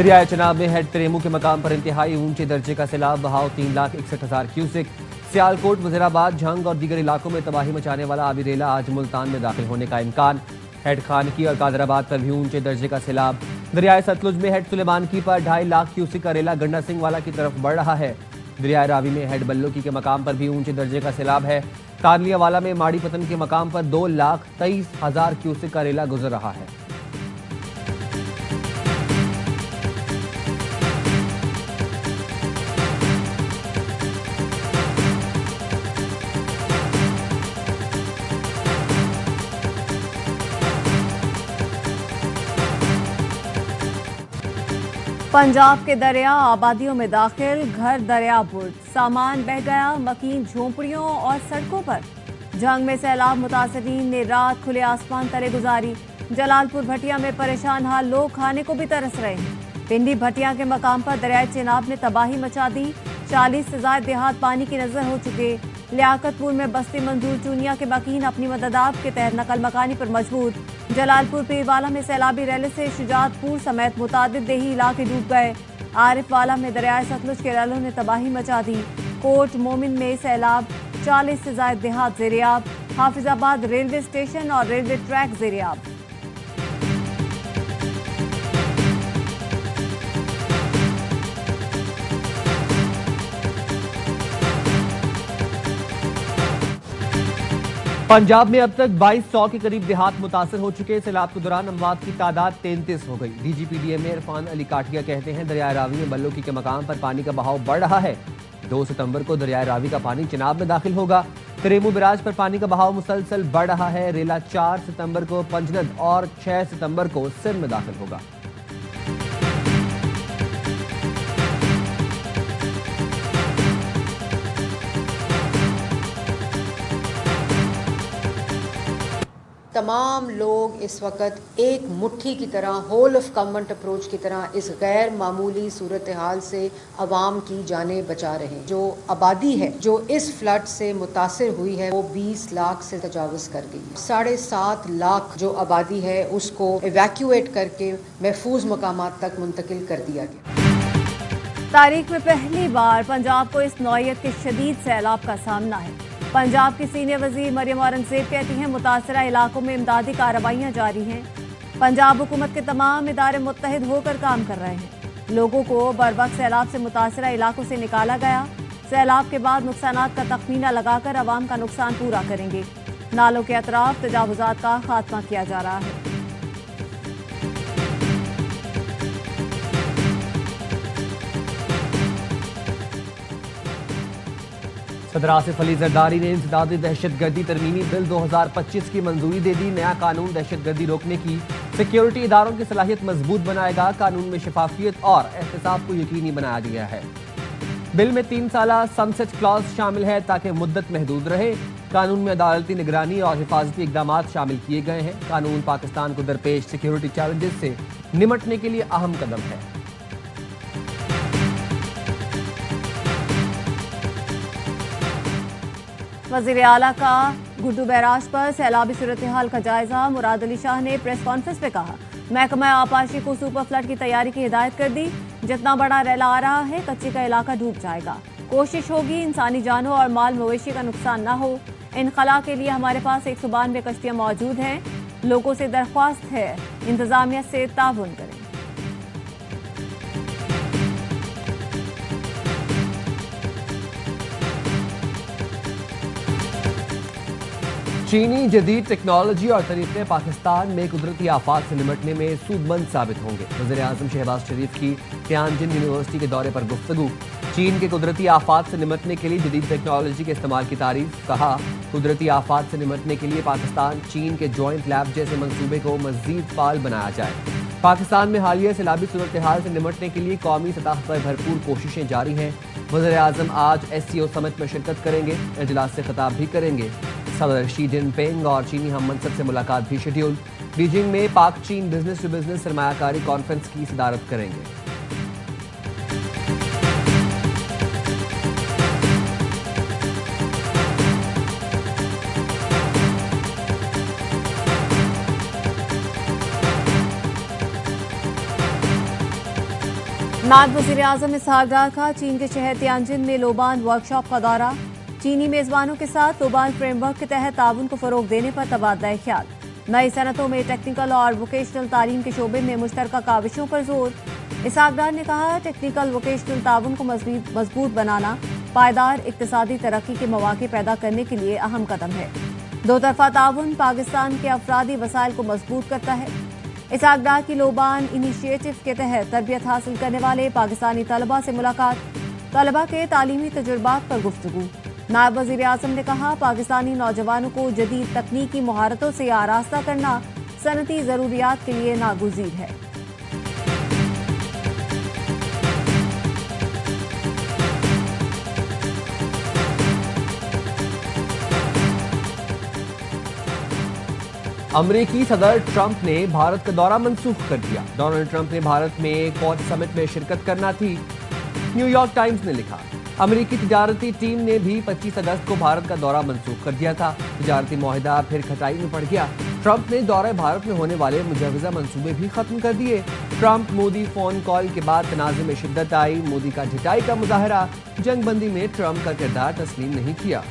दरियाए चनाब में हेड तरेमू के मकाम पर इंतहाई ऊंचे दर्जे का सैलाब, बहाव 3,61,000 क्यूसेक। सियालकोट, वजीराबाद, झंग और दीगर इलाकों में तबाही मचाने वाला आबी रेला आज मुल्तान में दाखिल होने का इम्कान। हेड खानकी और कादराबाद पर भी ऊंचे दर्जे का सैलाब। दरियाए सतलुज में हेड सुलेमानकी पर 2.5 लाख क्यूसेक का रेला गंडा सिंह वाला की तरफ बढ़ रहा है। दरियाए रावी में हेड बल्लोकी के मकाम पर भी ऊंचे दर्जे का सैलाब है। तानलियावाला में माड़ी पतन के मकाम पर 2,23,000 क्यूसेक का रेला गुजर रहा है। पंजाब के दरिया आबादियों में दाखिल, घर दरिया बुर्द, सामान बह गया, मकीन झोंपड़ियों और सड़कों पर। जंग में सैलाब मुतासरीन ने रात खुले आसमान तले गुजारी। जलालपुर भटिया में परेशान हाल लोग खाने को भी तरस रहे हैं। पिंडी भटिया के मकाम पर दरियाए चेनाब ने तबाही मचा दी। 40 से ज्यादा देहात पानी की नजर हो चुके। लियाकतपुर में बस्ती मंजूर चूनिया के मकीन अपनी मददाब के तहत नकल मकानी पर मजबूर। जलालपुर पीरवाला में सैलाबी रैले से शुजातपुर समेत मुतादिद देही इलाके डूब गए। आरिफवाला में दरियाए सतलुज के रैलों ने तबाही मचा दी। कोट मोमिन में सैलाब, 40 से ज्यादा देहात ज़ेरियाब। हाफिजाबाद रेलवे स्टेशन और रेलवे ट्रैक ज़ेरियाब। पंजाब में अब तक 2200 के करीब देहात मुतासर हो चुके। सैलाब के दौरान अमवात की तादाद 33 हो गई। DGPDMA इरफान अली काठिया कहते हैं दरियाए रावी में बल्लोकी के मकाम पर पानी का बहाव बढ़ रहा है। 2 सितंबर को दरियाए रावी का पानी चिनाब में दाखिल होगा। तरेमू बिराज पर पानी का बहाव मुसलसल बढ़ रहा है। रेला 4 सितंबर को पंजनद और 6 सितंबर को सिंध में दाखिल होगा। तमाम लोग इस वक्त एक मुट्ठी की तरह, होल ऑफ गवर्नमेंट अप्रोच की तरह इस गैर मामूली सूरत हाल से अवाम की जानें बचा रहे हैं। जो आबादी है जो इस फ्लड से मुतासर हुई है वो 20 लाख से तजावुज कर गई। 7.5 लाख जो आबादी है उसको इवैक्यूएट करके महफूज मकामात तक मुंतकिल कर दिया गया। तारीख में पहली बार पंजाब को इस नौयत के शदीद सैलाब का सामना है। पंजाब की सीनियर वजीर मरियम औरंगजेब कहती हैं मुतासरा इलाकों में इमदादी कार्रवाइयाँ जारी हैं। पंजाब हुकूमत के तमाम इदारे मुत्तहिद होकर काम कर रहे हैं। लोगों को बरवक्त सैलाब से मुतासरा इलाकों से निकाला गया। सैलाब के बाद नुकसानात का तखमीना लगाकर अवाम का नुकसान पूरा करेंगे। नालों के अतराफ तजावुजात का खात्मा किया जा रहा है। सदर आसिफ अली जरदारी ने इंसदादी दहशतगर्दी तरमीमी बिल 2025 की मंजूरी दे दी। नया कानून दहशतगर्दी रोकने की सिक्योरिटी इदारों की सलाहियत मजबूत बनाएगा। कानून में शफाफियत और एहतसाब को यकीनी बनाया गया है। बिल में 3 साला सनसेट क्लॉज शामिल है ताकि मुद्दत महदूद रहे। कानून में अदालती निगरानी और हिफाजती इकदाम शामिल किए गए हैं। कानून पाकिस्तान को दरपेश सिक्योरिटी चैलेंजेस से निमटने के लिए अहम कदम है। वज़ीर आला का गुड्डू बैराज पर सैलाबी सूरत हाल का जायजा। मुराद अली शाह ने प्रेस कॉन्फ्रेंस में कहा महकमा आपाशी को सुपर फ्लड की तैयारी की हिदायत कर दी। जितना बड़ा रैला आ रहा है कच्चे का इलाका डूब जाएगा। कोशिश होगी इंसानी जानों और माल मवेशी का नुकसान ना हो। इनखला के लिए हमारे पास 192 कश्तियाँ मौजूद हैं। लोगों से दरख्वास्त है इंतजामिया से ताउन करें। चीनी जदीद टेक्नोलॉजी और तरीके पाकिस्तान में कुदरती आफात से निमटने में सूदमंद साबित होंगे। वज़ीर-ए-आज़म शहबाज शरीफ की तियानजिन यूनिवर्सिटी के दौरे पर गुफ्तगू। चीन के कुदरती आफात से निमटने के लिए जदीद टेक्नोलॉजी के इस्तेमाल की तारीफ। कहा कुदरती आफात से निमटने के लिए पाकिस्तान चीन के जॉइंट लैब जैसे मंसूबे को मजीद फाल बनाया जाए। पाकिस्तान में हालिया सैलाबी सूरत हाल से निमटने के लिए कौमी सतह पर भरपूर कोशिशें जारी हैं। वज़ीर-ए-आज़म आज SCO समिट में शिरकत करेंगे। इजलास से खिताब भी करेंगे। सदर शी जिनपिंग और चीनी हम मनसब से मुलाकात भी शेड्यूल। बीजिंग में पाक चीन बिजनेस टू बिजनेस सरमायाकारी कॉन्फ्रेंस की सदारत करेंगे। नायब वज़ीर-ए-आज़म इसहाक डार का चीन के शहर तियानजिन में लोबान वर्कशॉप का दौरा। चीनी मेजबानों के साथ लोबान फ्रेमवर्क के तहत ताउन को फरोग देने पर तबादला ख्याल। नई सनतों में टेक्निकल और वोकेशनल तालीम के शोबे में मुश्तरका काविशों पर जोर। इसहाक डार ने कहा, टेक्निकल वोकेशनल ताउन को मजबूत बनाना पायदार इक्तिसादी तरक्की के मौके पैदा करने के लिए अहम कदम है। दो तरफा ताउन पाकिस्तान के अफरादी वसाइल को मजबूत करता है। इसहाक डार की लोबान इनिशिएटिव के तहत तरबियत हासिल करने वाले पाकिस्तानी तलबा से मुलाकात, तलबा के तालीमी तजुर्बात पर गुफ्तगू। नायब वज़ीर-ए-आज़म ने कहा, पाकिस्तानी नौजवानों को जदीद तकनीकी महारतों से आरास्ता करना सनती ज़रूरियात के लिए नागुज़ीर है। अमेरिकी सदर ट्रंप ने भारत का दौरा मंसूख कर दिया। डोनाल्ड ट्रंप ने भारत में क्वाड समिट में शिरकत करना थी। न्यूयॉर्क टाइम्स ने लिखा, अमेरिकी तिजारती टीम ने भी 25 अगस्त को भारत का दौरा मंसूख कर दिया था। तिजारती मुआहिदा फिर खटाई में पड़ गया। ट्रंप ने दौरे भारत में होने वाले मुजवज़ा मंसूबे भी खत्म कर दिए। ट्रंप मोदी फोन कॉल के बाद तनाज़े में शिद्दत आई। मोदी का ढिठाई का मुजाहरा, जंगबंदी में ट्रंप का किरदार तस्लीम नहीं किया।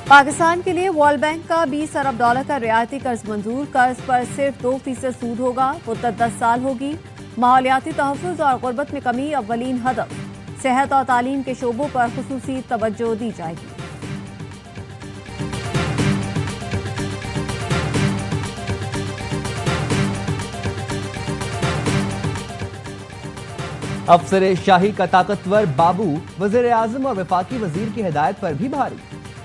पाकिस्तान के लिए वर्ल्ड बैंक का 20 अरब डॉलर का रियायती कर्ज मंजूर। कर्ज पर सिर्फ 2% सूद होगा। मुद्दत 10 साल होगी। माहौलियाती तहफ़्फ़ुज़ और गुर्बत में कमी अव्वलीन हदफ। सेहत और तालीम के शोबों पर खुसूसी तवज्जो दी जाएगी। अफसर शाही का ताकतवर बाबू वज़ीर-ए-आज़म और वफाकी वजीर की हिदायत पर भी भारी।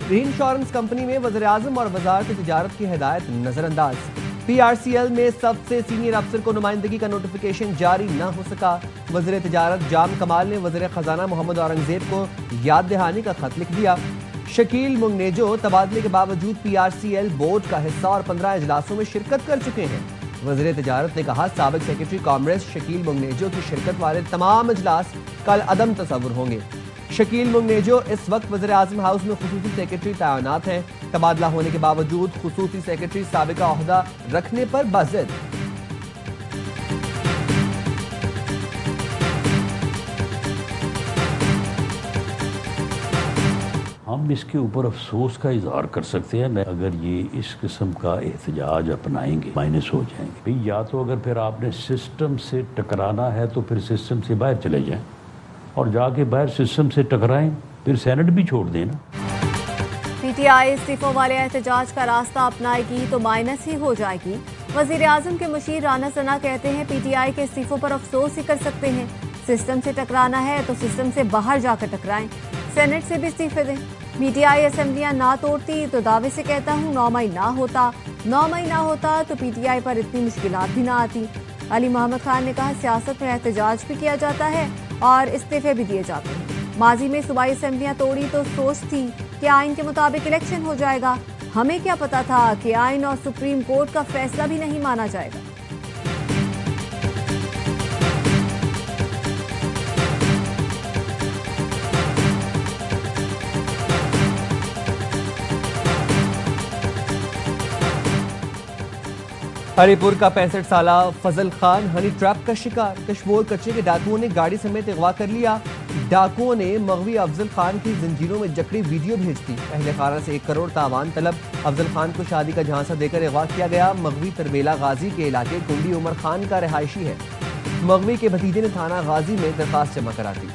री इंश्योरेंस कंपनी में वज़ीर-ए-आज़म और वज़ारत तिजारत की हिदायत नजरअंदाज। PRCL में सबसे सीनियर अफसर को नुमाइंदगी का नोटिफिकेशन जारी न हो सका। वज़ीर तिजारत जाम कमाल ने वज़ीर खजाना मोहम्मद औरंगजेब को याद दहानी का खत लिख दिया। शकील मुंगनेजो तबादले के बावजूद PRCL बोर्ड का हिस्सा और 15 इजलासों में शिरकत कर चुके हैं। वज़ीर तिजारत ने कहा, साबिक सेक्रेटरी कांग्रेस शकील मुंगनेजो की शिरकत वाले तमाम इजलास कल अदम तसव्वुर होंगे। शकील मुंगनेजो इस वक्त वज़ीर-ए-आज़म हाउस में खुसूसी सेक्रेटरी तैनात हैं। तबादला होने के बावजूद खुसूसी सेक्रेटरी साबिका ओहदा रखने पर बाज़िद। हम इसके ऊपर अफसोस का इजहार कर सकते हैं, अगर ये इस किस्म का एहतजाज अपनाएंगे माइनस हो जाएंगे। भाई या तो अगर फिर आपने सिस्टम से टकराना है तो फिर सिस्टम से बाहर चले जाएं और जाके बाहर सिस्टम से टकराएं, फिर सेनेट भी छोड़ देना। PTI इस्तीफों वाले एहतजाज का रास्ता अपनाएगी तो माइनस ही हो जाएगी। वज़ीर-ए-आज़म के मुशीर राना सना कहते हैं, PTI के इस्तीफों पर अफसोस ही कर सकते हैं। सिस्टम से टकराना है तो सिस्टम से बाहर जाकर टकराएं, सेनेट से भी इस्तीफे दें। PTI असेंबलियां ना तोड़ती तो दावे से कहता हूँ 9 मई ना होता तो PTI पर इतनी मुश्किलात भी ना आती। अली मोहम्मद खान ने कहा, सियासत में एहतजाज भी किया जाता है और इस्तीफे भी दिए जाते हैं। माजी में सूबाई असेंबलियां तोड़ी तो सोच थी कि आइन के मुताबिक इलेक्शन हो जाएगा। हमें क्या पता था कि आइन और सुप्रीम कोर्ट का फैसला भी नहीं माना जाएगा। हरिपुर का 65 साला फजल खान हनी ट्रैप का शिकार। कशमोर कच्चे के डाकुओं ने गाड़ी समेत अगवा कर लिया। डाकुओं ने मगवी अफजल खान की जंजीरों में जकड़ी वीडियो भेज दी। अहले खाना से 1 करोड़ तावान तलब। अफजल खान को शादी का झांसा देकर अगवा किया गया। मगवी तरबेला गाजी के इलाके कुंडी उमर खान का रिहायशी है। मगवी के भतीजे ने थाना गाजी में दरखास्त जमा करा दी।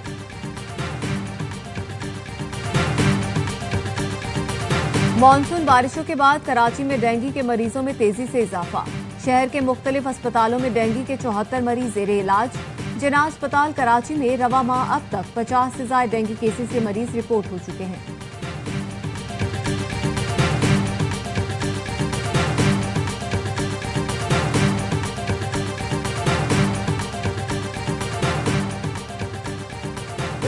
मानसून बारिशों के बाद कराची में डेंगू के मरीजों में तेजी से इजाफा। शहर के मुख्तलिफ अस्पतालों में डेंगू के 74 मरीज ज़ेरे इलाज। जिना अस्पताल कराची में रवा माह अब तक 50 से ज्यादा डेंगू केसेस के मरीज रिपोर्ट हो चुके हैं।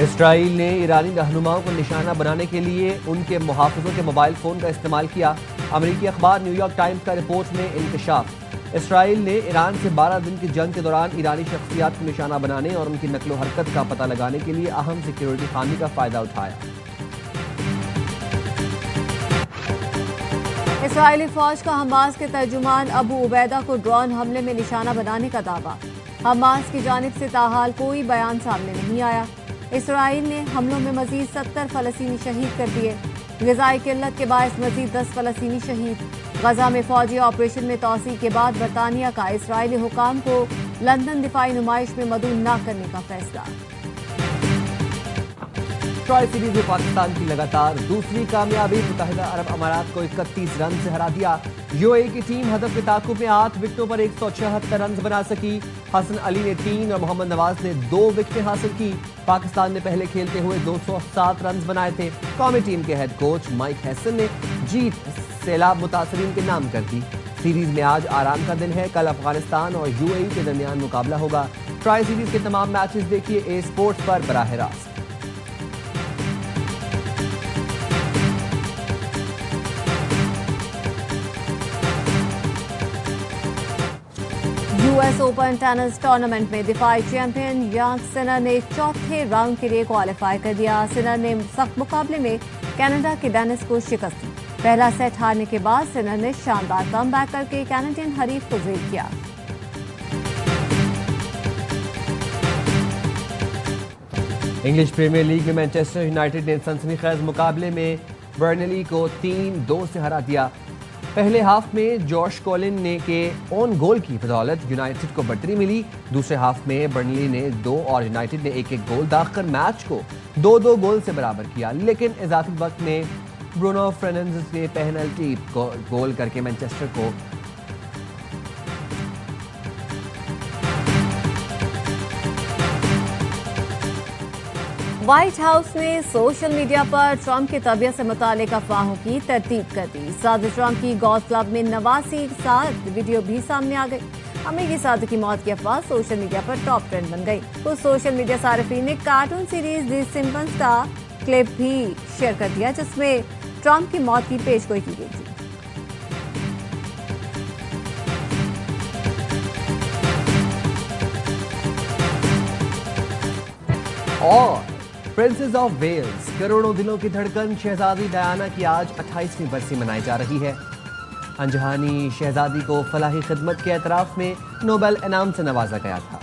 इसराइल ने ईरानी रहनुमाओं को निशाना बनाने के लिए उनके मुहाफिजों के मोबाइल फोन का इस्तेमाल किया। अमेरिकी अखबार न्यूयॉर्क टाइम्स का रिपोर्ट में इंकशाफ। इसराइल ने ईरान से 12 दिन की जंग के दौरान ईरानी शख्सियात को निशाना बनाने और उनकी नकलो हरकत का पता लगाने के लिए अहम सिक्योरिटी खामी का फायदा उठाया। इसराइली फौज का हमास के तर्जुमान अबू उबैदा को ड्रोन हमले में निशाना बनाने का दावा। हमास की जानिब से ताहाल कोई बयान सामने नहीं आया। इसराइल ने हमलों में मजीद 70 फलस्तीनी शहीद कर दिए। ग़िज़ाई किल्लत के बायस मजीद 10 फलस्तीनी शहीद। गजा में फौजी ऑपरेशन में तोसी के बाद बरतानिया का इसराइली हुकाम को लंदन दिफाई नुमाइश में मदऊ न करने का फैसला। ट्रॉय सीरीज में पाकिस्तान की लगातार दूसरी कामयाबी। मुत्तहिदा अरब अमारात को 31 रन से हरा दिया। यूएई की टीम हदफ के ताकुब में 8 विकेटों पर 176 रन बना सकी। हसन अली ने 3 और मोहम्मद नवाज ने 2 विकेटें हासिल की। पाकिस्तान ने पहले खेलते हुए 207 रन बनाए थे। कौमी टीम के हेड कोच माइक हैसन ने जीत सैलाब मुतासरीन के नाम कर दी। सीरीज में आज आराम का दिन है। कल अफगानिस्तान और यूएई के दरमियान मुकाबला होगा। ट्राई सीरीज के तमाम मैचेस देखिए ए स्पोर्ट्स पर बराह रास्त। यूएस ओपन टेनिस टूर्नामेंट में दिफाई चैंपियन यांग सिनर ने चौथे राउंड के लिए क्वालिफाई कर दिया। सिनर ने सख्त मुकाबले में कनाडा के डेनिस को शिकस्त दी। पहला सेट हारने के बाद सिनर ने शानदार कमबैक करके कैनेडियन हरीफ को ज़ेल किया। इंग्लिश प्रीमियर लीग में मैनचेस्टर यूनाइटेड ने सनसनीखेज मुकाबले में बर्नली को 3-2 से हरा दिया। पहले हाफ में जॉश कोलिन ने के ऑन गोल की बदौलत यूनाइटेड को बढ़तरी मिली। दूसरे हाफ में बर्नली ने 2 और यूनाइटेड ने 1-1 गोल दागकर मैच को 2-2 गोल से बराबर किया। लेकिन इजाफी वक्त में ब्रूनो फर्नांडिस ने पेनल्टी गोल करके मैनचेस्टर को व्हाइट हाउस ने सोशल मीडिया पर ट्रंप की तबीयत से मुतालिक अफवाहों की तरतीब कर दी। सदर ट्रंप की गोल्फ क्लब में 89 साल वीडियो भी सामने आ गई। अमेरिकी साधु की मौत की अफवाह सोशल मीडिया पर टॉप ट्रेंड बन गई। तो सोशल मीडिया सारिफीन ने कार्टून सीरीज दी सिंपल्स का क्लिप भी शेयर कर दिया, जिसमें ट्रंप की मौत की पेशगोई की गई थी। और प्रिंसेस ऑफ वेल्स, करोड़ों दिलों की धड़कन शहजादी डायना की आज 28वीं बरसी मनाई जा रही है। अनजहानी शहजादी को फलाही खिदमत के एतराफ में नोबेल इनाम से नवाजा गया था।